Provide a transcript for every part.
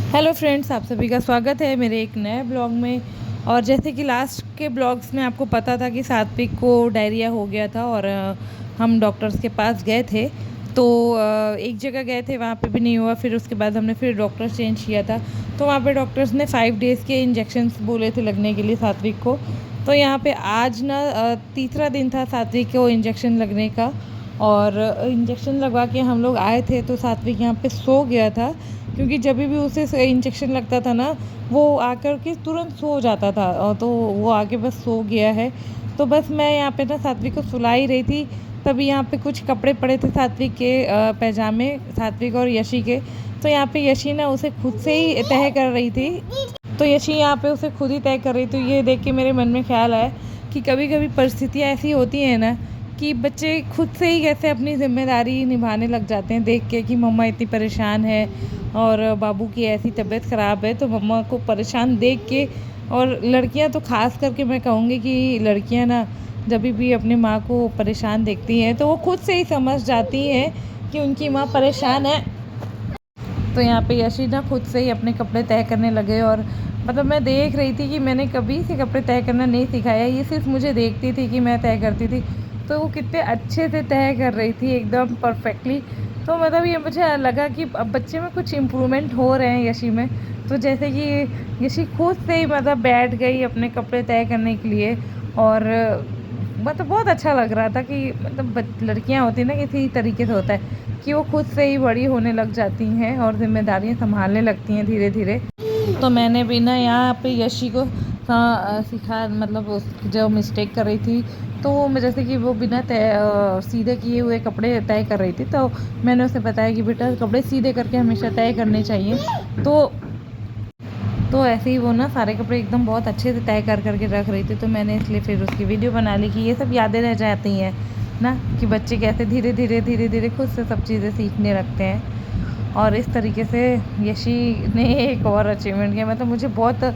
Hello friends, आप सभी का स्वागत है मेरे एक नए ब्लॉग में। और जैसे कि लास्ट के ब्लॉग्स में आपको पता था कि सात्विक को डायरिया हो गया था और हम डॉक्टर्स के पास गए थे। तो एक जगह गए थे, वहाँ पे भी नहीं हुआ। फिर उसके बाद हमने फिर डॉक्टर चेंज किया था। तो वहाँ पे डॉक्टर्स ने 5 डेज़ के इंजेक्शन्स बोले थे लगने के लिए सात्विक को। तो यहाँ पे आज ना तीसरा दिन था सात्विक को इंजेक्शन लगने का। और इंजेक्शन लगवा के हम लोग आए थे तो सात्विक यहाँ पे सो गया था, क्योंकि जब भी उसे इंजेक्शन लगता था ना, वो आकर के तुरंत सो जाता था। तो वो आके बस सो गया है। तो बस मैं यहाँ पे ना सात्विक को सुला ही रही थी, तभी यहाँ पे कुछ कपड़े पड़े थे सात्विक के, पैजामे, सात्विक और यशी के। तो यहाँ पे यशी ना उसे खुद से ही तय कर रही थी। तो यशी यहाँ पे उसे खुद ही तय कर रही। तो ये देख के मेरे मन में ख्याल आया कि कभी कभी परिस्थितियाँ ऐसी होती हैं ना कि बच्चे खुद से ही कैसे अपनी जिम्मेदारी निभाने लग जाते हैं, देख के कि मम्मा इतनी परेशान है और बाबू की ऐसी तबीयत ख़राब है, तो मम्मा को परेशान देख के। और लड़कियां तो ख़ास करके मैं कहूँगी कि लड़कियां ना जब भी अपनी माँ को परेशान देखती हैं तो वो खुद से ही समझ जाती हैं कि उनकी माँ परेशान है। तो यहाँ पे यशी ना खुद से ही अपने कपड़े तय करने लगे। और मतलब मैं देख रही थी कि मैंने कभी से कपड़े तय करना नहीं सिखाया, ये सिर्फ मुझे देखती थी कि मैं तय करती थी। तो वो कितने अच्छे से तय कर रही थी, एकदम परफेक्टली। तो मतलब ये मुझे लगा कि अब बच्चे में कुछ इम्प्रूवमेंट हो रहे हैं यशी में। तो जैसे कि यशी खुद से ही मतलब बैठ गई अपने कपड़े तय करने के लिए। और मतलब बहुत अच्छा लग रहा था कि मतलब लड़कियां होती ना, इसी तरीके से होता है कि वो खुद से ही बड़ी होने लग जाती हैं और जिम्मेदारियां संभालने लगती हैं धीरे धीरे। तो मैंने भी ना यहाँ पे यशी को सिखा, मतलब जो मिस्टेक कर रही थी, तो वो जैसे कि वो बिना तय सीधे किए हुए कपड़े तय कर रही थी, तो मैंने उसे बताया कि बेटा कपड़े सीधे करके हमेशा तय करने चाहिए। तो ऐसे ही वो ना सारे कपड़े एकदम बहुत अच्छे से तय कर करके रख रही थी। तो मैंने इसलिए फिर उसकी वीडियो बना ली कि ये सब यादें रह जाती हैं ना, कि बच्चे कैसे धीरे धीरे खुद से सब चीज़ें सीखने लगते हैं। और इस तरीके से यशी ने एक और अचीवमेंट किया। मतलब मुझे बहुत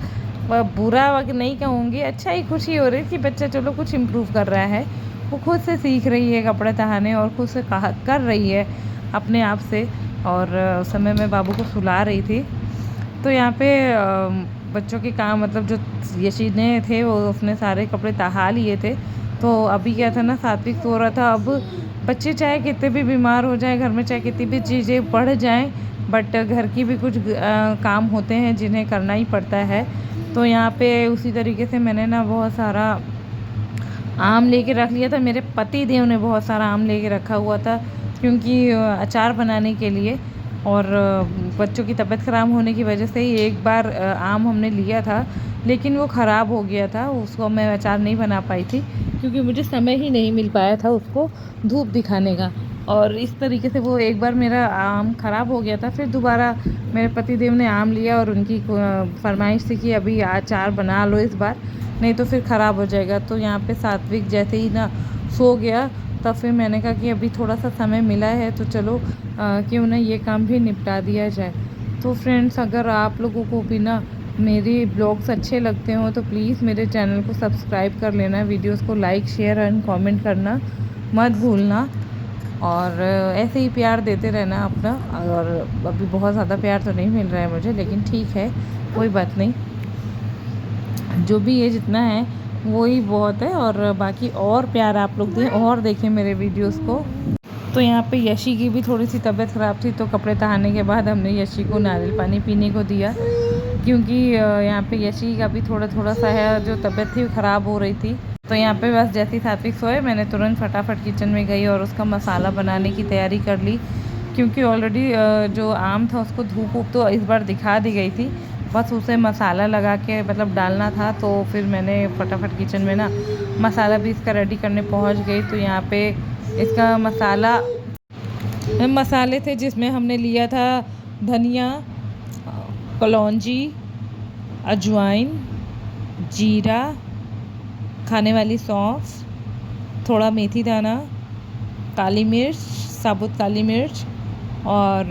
बुरा वक्त नहीं कहूँगी, अच्छा ही खुशी हो रही कि बच्चा चलो कुछ इम्प्रूव कर रहा है। वो खुद से सीख रही है कपड़े तहाने और खुद से कर रही है अपने आप से। और उस समय मैं बाबू को सुला रही थी। तो यहाँ पे बच्चों के काम, मतलब जो यशी ने थे वो उसने सारे कपड़े तहा लिए थे। तो अभी क्या था ना, सात्विक सो रहा था। अब बच्चे चाहे कितने भी बीमार हो जाए घर में, चाहे कितनी भी चीज़ें बढ़ जाएं, बट घर की भी कुछ काम होते हैं जिन्हें करना ही पड़ता है। तो यहाँ पे उसी तरीके से मैंने ना बहुत सारा आम लेके रख लिया था। मेरे पति देव ने बहुत सारा आम लेके रखा हुआ था, क्योंकि अचार बनाने के लिए। और बच्चों की तबीयत ख़राब होने की वजह से ही एक बार आम हमने लिया था, लेकिन वो ख़राब हो गया था, उसको मैं अचार नहीं बना पाई थी, क्योंकि मुझे समय ही नहीं मिल पाया था उसको धूप दिखाने का। और इस तरीके से वो एक बार मेरा आम ख़राब हो गया था। फिर दोबारा मेरे पति देव ने आम लिया और उनकी फरमाइश थी कि अभी अचार बना लो इस बार, नहीं तो फिर ख़राब हो जाएगा। तो यहाँ पे सात्विक जैसे ही ना सो गया, तब फिर मैंने कहा कि अभी थोड़ा सा समय मिला है तो चलो क्यों ना ये काम भी निपटा दिया जाए। तो फ्रेंड्स, अगर आप लोगों को भी ना मेरे ब्लॉग्स अच्छे लगते हो तो प्लीज़ मेरे चैनल को सब्सक्राइब कर लेना, वीडियोस को लाइक शेयर एंड कमेंट करना मत भूलना। और ऐसे ही प्यार देते रहना अपना। और अभी बहुत ज़्यादा प्यार तो नहीं मिल रहा है मुझे, लेकिन ठीक है, कोई बात नहीं, जो भी है जितना है वो ही बहुत है। और बाकी और प्यार आप लोग दें और देखें मेरे वीडियोस को। तो यहाँ पे यशी की भी थोड़ी सी तबीयत ख़राब थी, तो कपड़े तहाने के बाद हमने यशी को नारियल पानी पीने को दिया, क्योंकि यहाँ पे यशी का भी थोड़ा थोड़ा सा है, जो तबीयत थी ख़राब हो रही थी। तो यहाँ पे बस जैसे ही सात्विक सोए, मैंने तुरंत फटाफट किचन में गई और उसका मसाला बनाने की तैयारी कर ली, क्योंकि ऑलरेडी जो आम था उसको धूप वूप तो इस बार दिखा दी गई थी, बस उसे मसाला लगा के मतलब डालना था। तो फिर मैंने फटाफट किचन में ना मसाला भी इसका रेडी करने पहुंच गई। तो यहाँ पे इसका मसाले थे जिसमें हमने लिया था धनिया, कलौंजी, अजवाइन, जीरा, खाने वाली सौंफ, थोड़ा मेथी दाना, काली मिर्च, साबुत काली मिर्च, और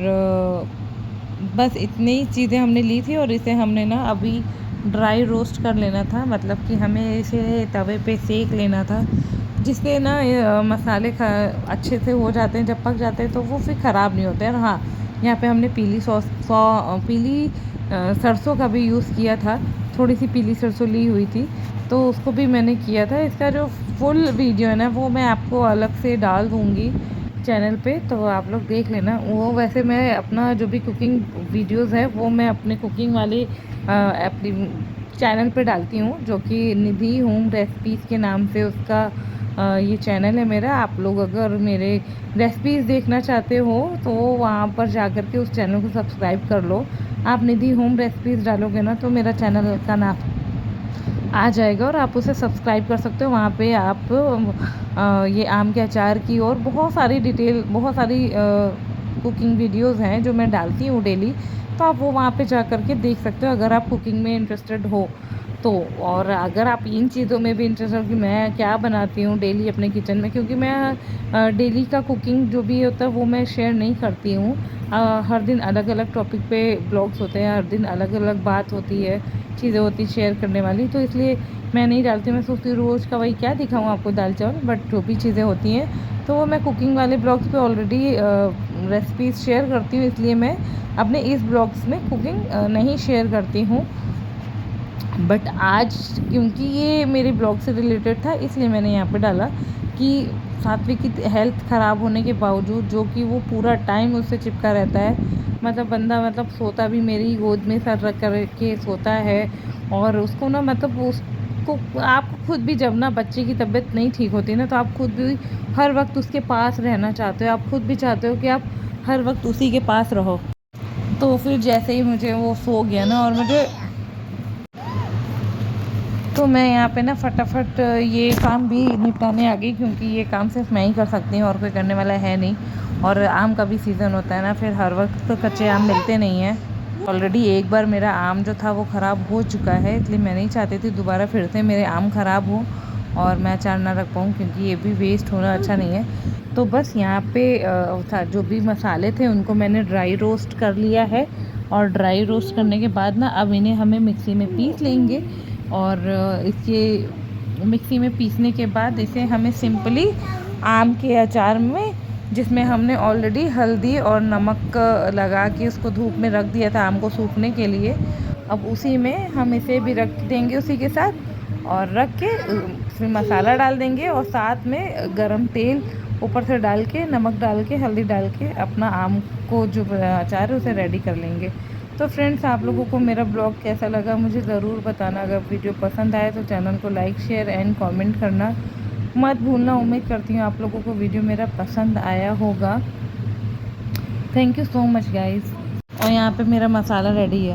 बस इतनी ही चीज़ें हमने ली थी। और इसे हमने ना अभी ड्राई रोस्ट कर लेना था, मतलब कि हमें इसे तवे पे सेक लेना था, जिससे ना मसाले अच्छे से हो जाते हैं, जब पक जाते हैं तो वो फिर ख़राब नहीं होते हैं। और हाँ, यहाँ पे हमने पीली सरसों का भी यूज़ किया था, थोड़ी सी पीली सरसों ली हुई थी, तो उसको भी मैंने किया था। इसका जो फुल वीडियो है ना वो मैं आपको अलग से डाल दूँगी चैनल पे, तो आप लोग देख लेना। वो वैसे मैं अपना जो भी कुकिंग वीडियोस है वो मैं अपने कुकिंग वाले अपनी चैनल पे डालती हूँ, जो कि निधि होम रेसिपीज़ के नाम से उसका ये चैनल है मेरा। आप लोग अगर मेरे रेसिपीज़ देखना चाहते हो तो वहाँ पर जा कर के उस चैनल को सब्सक्राइब कर लो। आप निधि होम रेसिपीज़ डालोगे ना तो मेरा चैनल का नाम आ जाएगा और आप उसे सब्सक्राइब कर सकते हो। वहाँ पे आप ये आम के अचार की और बहुत सारी कुकिंग वीडियोस हैं जो मैं डालती हूँ डेली, तो आप वो वहाँ पे जा कर के देख सकते हो अगर आप कुकिंग में इंटरेस्टेड हो तो। और अगर आप इन चीज़ों में भी इंटरेस्टेड हो कि मैं क्या बनाती हूँ डेली अपने किचन में, क्योंकि मैं डेली का कुकिंग जो भी होता है वो मैं शेयर नहीं करती हूँ। हर दिन अलग अलग टॉपिक पे ब्लॉग्स होते हैं, हर दिन अलग अलग बात होती है, चीज़ें होती शेयर करने वाली, तो इसलिए मैं नहीं डालती। मैं सोचती हूँ रोज़ का वही क्या दिखाऊँ आपको दाल चावल, बट जो भी चीज़ें होती हैं तो वो मैं कुकिंग वाले ब्लॉग्स पे ऑलरेडी रेसिपीज़ शेयर करती हूँ, इसलिए मैं अपने इस ब्लॉग्स में कुकिंग नहीं शेयर करती हूँ। बट आज क्योंकि ये मेरे ब्लॉग से रिलेटेड था इसलिए मैंने यहाँ पे डाला कि सात्विक की हेल्थ ख़राब होने के बावजूद, जो कि वो पूरा टाइम उससे चिपका रहता है, मतलब बंदा मतलब सोता भी मेरी गोद में सर रख कर के सोता है। और उसको ना मतलब उसको आप खुद भी जब ना बच्चे की तबीयत नहीं ठीक होती ना तो आप खुद भी हर वक्त उसके पास रहना चाहते हो, आप खुद भी चाहते हो कि आप हर वक्त उसी के पास रहो। तो फिर जैसे ही मुझे वो सो गया ना और मुझे, तो मैं यहाँ पे ना फटाफट ये काम भी निपटाने आ गई, क्योंकि ये काम सिर्फ मैं ही कर सकती हूँ और कोई करने वाला है नहीं। और आम का भी सीज़न होता है ना, फिर हर वक्त तो कच्चे आम मिलते नहीं हैं। ऑलरेडी एक बार मेरा आम जो था वो ख़राब हो चुका है, इसलिए मैं नहीं चाहती थी दोबारा फिर से मेरे आम ख़राब हो और मैं अचार ना रख पाऊँ, क्योंकि ये भी वेस्ट होना अच्छा नहीं है। तो बस यहाँ पे था जो भी मसाले थे उनको मैंने ड्राई रोस्ट कर लिया है, और ड्राई रोस्ट करने के बाद ना अब इन्हें हमें मिक्सी में पीस लेंगे। और इसके मिक्सी में पीसने के बाद इसे हमें सिंपली आम के अचार में, जिसमें हमने ऑलरेडी हल्दी और नमक लगा के उसको धूप में रख दिया था आम को सूखने के लिए, अब उसी में हम इसे भी रख देंगे उसी के साथ, और रख के फिर मसाला डाल देंगे और साथ में गरम तेल ऊपर से डाल के, नमक डाल के, हल्दी डाल के अपना आम को जो अचार है उसे रेडी कर लेंगे। तो फ्रेंड्स, आप लोगों को मेरा ब्लॉग कैसा लगा मुझे ज़रूर बताना। अगर वीडियो पसंद आए तो चैनल को लाइक शेयर एंड कमेंट करना मत भूलना। उम्मीद करती हूँ आप लोगों को वीडियो मेरा पसंद आया होगा। Thank you so much guys. और यहाँ पे मेरा मसाला रेडी है।